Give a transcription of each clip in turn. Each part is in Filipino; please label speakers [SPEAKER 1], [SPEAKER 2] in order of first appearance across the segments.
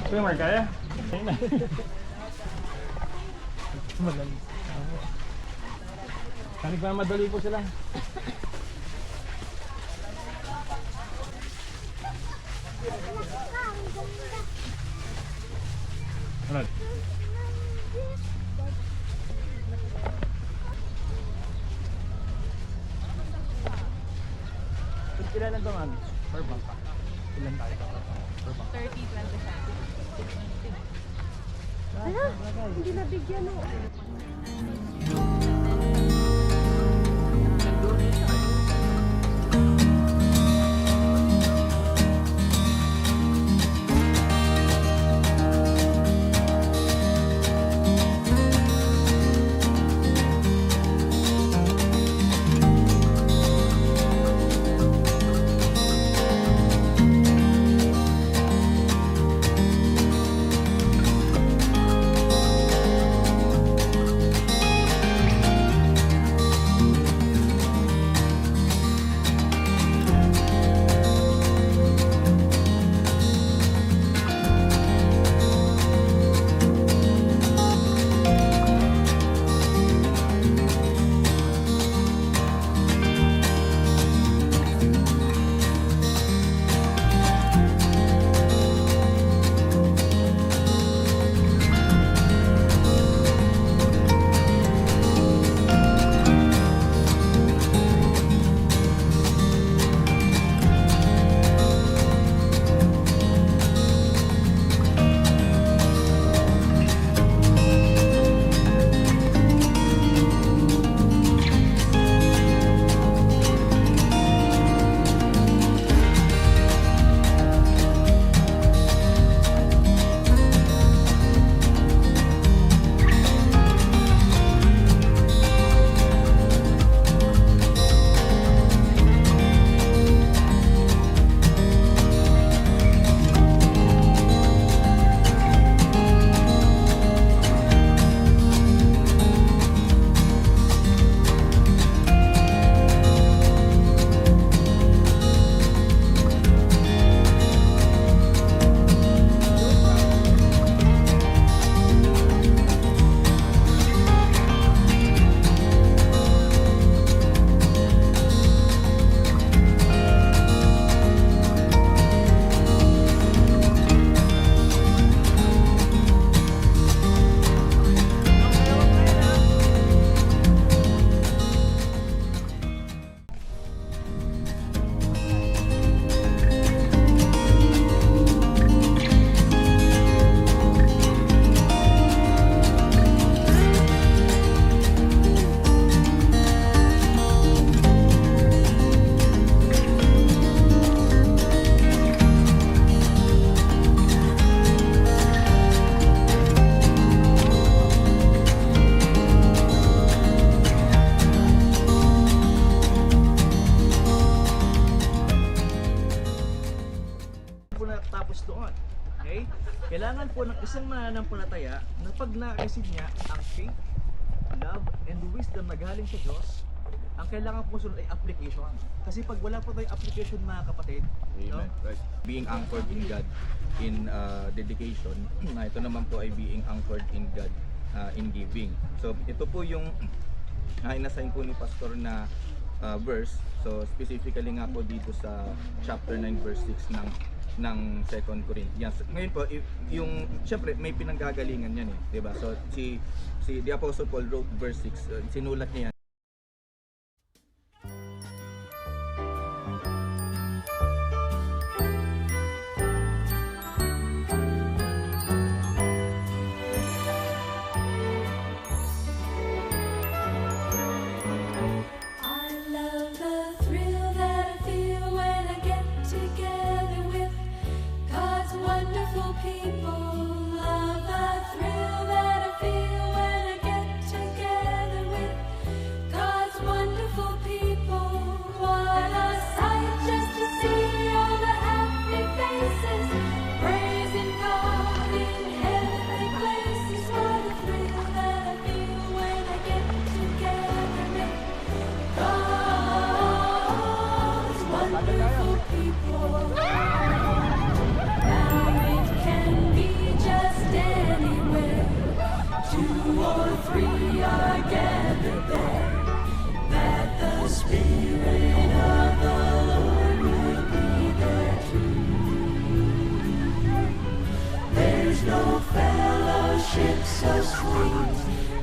[SPEAKER 1] Swimmer kaya? Kanig pa madali po sila. Ano? Ilan lang naman? Per bank pa. Ilan tayo? Per bank?
[SPEAKER 2] 30, 25.
[SPEAKER 3] Ala, hindi nabigyan o.
[SPEAKER 4] Kailangan po ng isang mananampalataya na pag na-receive niya ang faith, love, and wisdom na galing sa Diyos, ang kailangan po sunod ay application. Kasi pag wala po tayong application, mga kapatid, no?
[SPEAKER 5] Right. Being anchored in God in dedication, ito naman po ay being anchored in God in giving. So ito po yung inassign po ni Pastor na verse. So specifically nga po dito sa chapter 9 verse 6 ng 2 Corinthians. Ngayon po, yung syempre may pinanggagalingan yan eh, 'di ba? So si the Apostle Paul wrote verse 6, sinulat niya yan.
[SPEAKER 2] so sweet.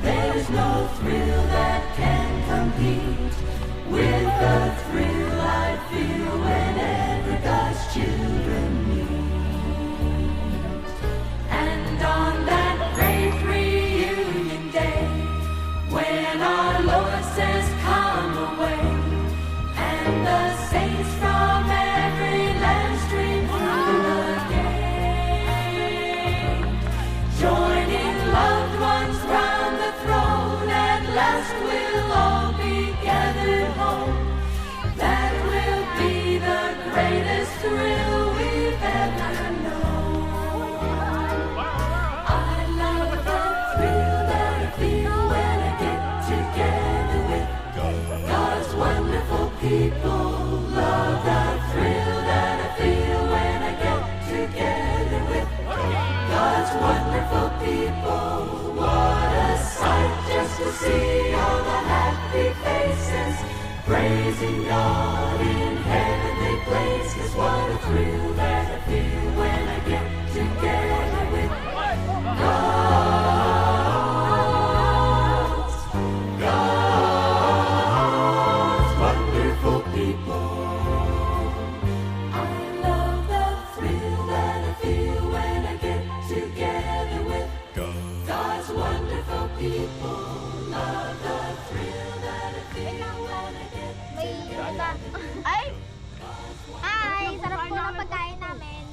[SPEAKER 2] There's no thrill that can compete with the thrill I feel whenever God's children meet. And on that great reunion day, when our Lord says, "Come away," and the saints from every land stream through the gate, joining loved ones round the throne, at last we'll all be gathered home. That will be the greatest thrill we've ever known. I love the thrill that I feel when I get together with God's wonderful people. Love the thrill that I feel when I get together with God's wonderful people. What a sight just to see all the happy faces, praising God in heavenly places. What a thrill that I feel when I get together with God's wonderful people. I love the thrill that I feel when I get together with God's wonderful people. Love the thrill that I feel when I get together.
[SPEAKER 6] Ay! Hi! Sarap po ng pagkain namin.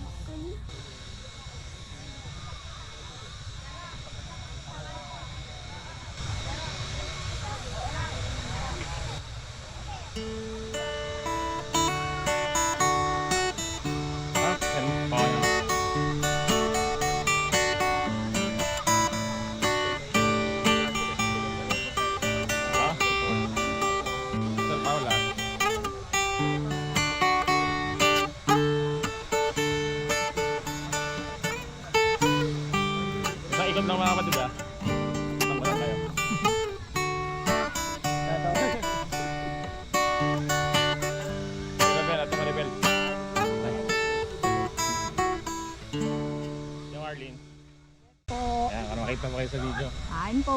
[SPEAKER 7] Isang ikot lang mga kapatid ah. Tama lang tayo. Maribel, Ate Maribel. Yung Arlene. Ayan, para makita mo kayo sa video.
[SPEAKER 3] Kain po.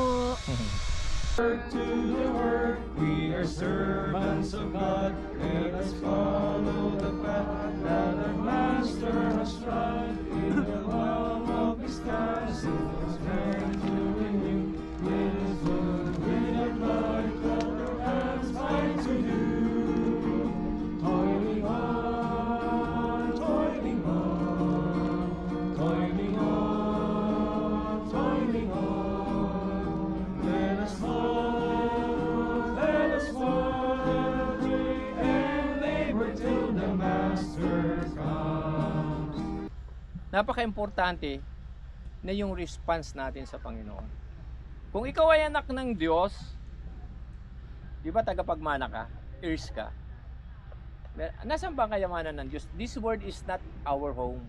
[SPEAKER 8] We are servants of God. Let us follow the path that our Master has trod. In the realm of His skies, His strength to renew. With His blood, with our blood, called our hands fight to do. Toiling on, toiling on, toiling on, toiling on. Let us walk and pray and labor till the Master comes.
[SPEAKER 1] Napaka-importante na yung response natin sa Panginoon. Kung ikaw ay anak ng Diyos, di ba tagapagmana ka, heirs ka, nasaan ba ang kayamanan ng Diyos? This world is not our home.